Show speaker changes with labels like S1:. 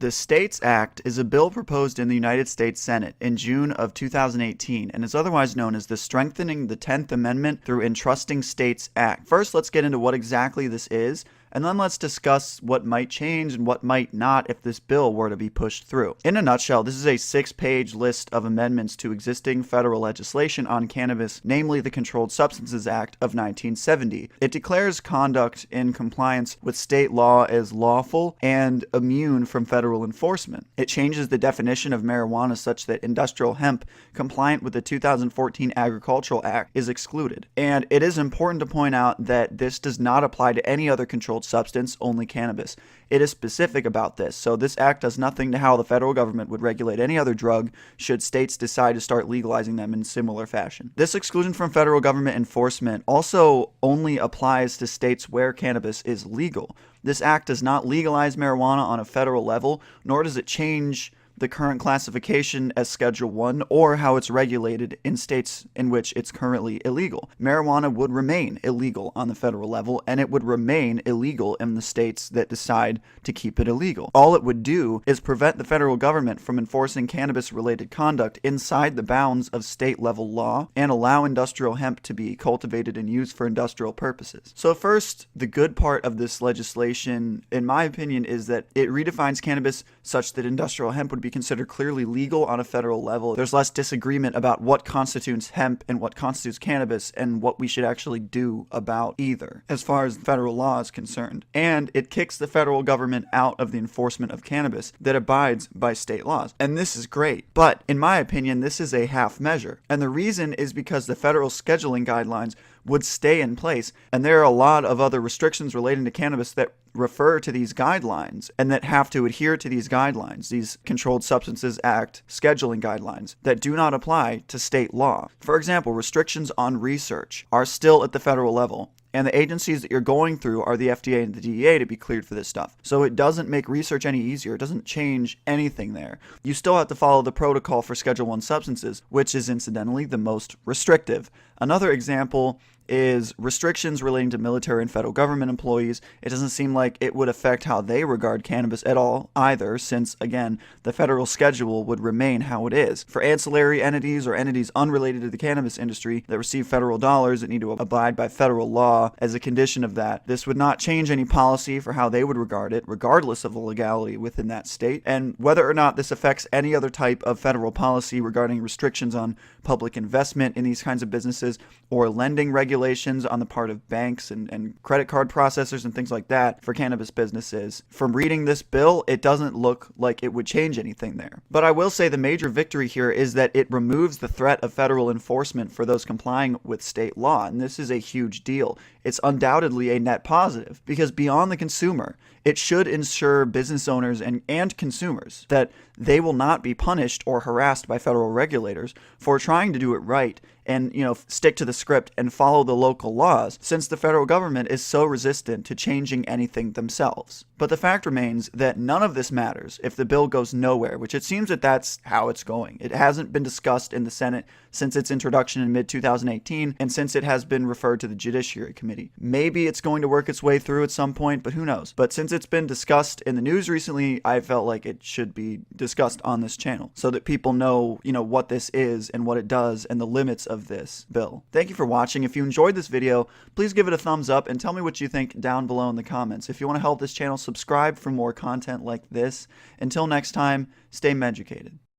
S1: The States Act is a bill proposed in the United States Senate in June of 2018 and is otherwise known as the Strengthening the 10th Amendment Through Entrusting States Act. First, let's get into what exactly this is, and then let's discuss what might change and what might not if this bill were to be pushed through. In a nutshell, this is a 6-page list of amendments to existing federal legislation on cannabis, namely the Controlled Substances Act of 1970. It declares conduct in compliance with state law as lawful and immune from federal enforcement. It changes the definition of marijuana such that industrial hemp, compliant with the 2014 Agricultural Act, is excluded. And it is important to point out that this does not apply to any other controlled substance, only cannabis. It is specific about this, so this act does nothing to how the federal government would regulate any other drug should states decide to start legalizing them in similar fashion. This exclusion from federal government enforcement also only applies to states where cannabis is legal. This act does not legalize marijuana on a federal level, nor does it change the current classification as Schedule 1 or how it's regulated in states in which it's currently illegal. Marijuana would remain illegal on the federal level, and it would remain illegal in the states that decide to keep it illegal. All it would do is prevent the federal government from enforcing cannabis-related conduct inside the bounds of state-level law and allow industrial hemp to be cultivated and used for industrial purposes. So first, the good part of this legislation, in my opinion, is that it redefines cannabis such that industrial hemp would be considered clearly legal on a federal level. There's less disagreement about what constitutes hemp and what constitutes cannabis and what we should actually do about either, as far as federal law is concerned. And it kicks the federal government out of the enforcement of cannabis that abides by state laws. And this is great. But in my opinion, this is a half measure. And the reason is because the federal scheduling guidelines would stay in place, and there are a lot of other restrictions relating to cannabis that refer to these guidelines and that have to adhere to these guidelines, these Controlled Substances Act scheduling guidelines that do not apply to state law. For example, restrictions on research are still at the federal level, and the agencies that you're going through are the FDA and the DEA to be cleared for this stuff. So it doesn't make research any easier. It doesn't change anything there. You still have to follow the protocol for Schedule 1 substances, which is incidentally the most restrictive. Another example is restrictions relating to military and federal government employees. It doesn't seem like it would affect how they regard cannabis at all either, since, again, the federal schedule would remain how it is. For ancillary entities or entities unrelated to the cannabis industry that receive federal dollars that need to abide by federal law as a condition of that, this would not change any policy for how they would regard it, regardless of the legality within that state. And whether or not this affects any other type of federal policy regarding restrictions on public investment in these kinds of businesses or lending regulations on the part of banks and credit card processors and things like that for cannabis businesses. From reading this bill, it doesn't look like it would change anything there. But I will say the major victory here is that it removes the threat of federal enforcement for those complying with state law, and this is a huge deal. It's undoubtedly a net positive because beyond the consumer, it should ensure business owners and consumers that they will not be punished or harassed by federal regulators for trying to do it right and, stick to the script and follow the local laws, since the federal government is so resistant to changing anything themselves. But the fact remains that none of this matters if the bill goes nowhere, which it seems that that's how it's going. It hasn't been discussed in the Senate since its introduction in mid-2018 and since it has been referred to the Judiciary Committee. Maybe it's going to work its way through at some point, but who knows? But since it's been discussed in the news recently, I felt like it should be discussed on this channel so that people know, what this is and what it does and the limits of this bill. Thank you for watching. If you enjoyed this video, please give it a thumbs up and tell me what you think down below in the comments. If you want to help this channel, subscribe for more content like this. Until next time, stay meducated.